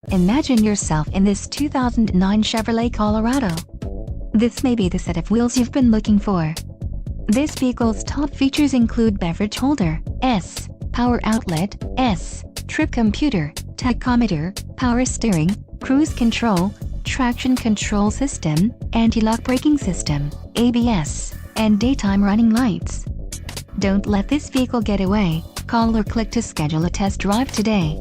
Imagine yourself in this 2009 Chevrolet Colorado. This may be the set of wheels you've been looking for. This vehicle's top features include beverage holder, S, power outlet, S, trip computer, tachometer, power steering, cruise control, traction control system, anti-lock braking system, ABS, and daytime running lights. Don't let this vehicle get away. Call or click to schedule a test drive today.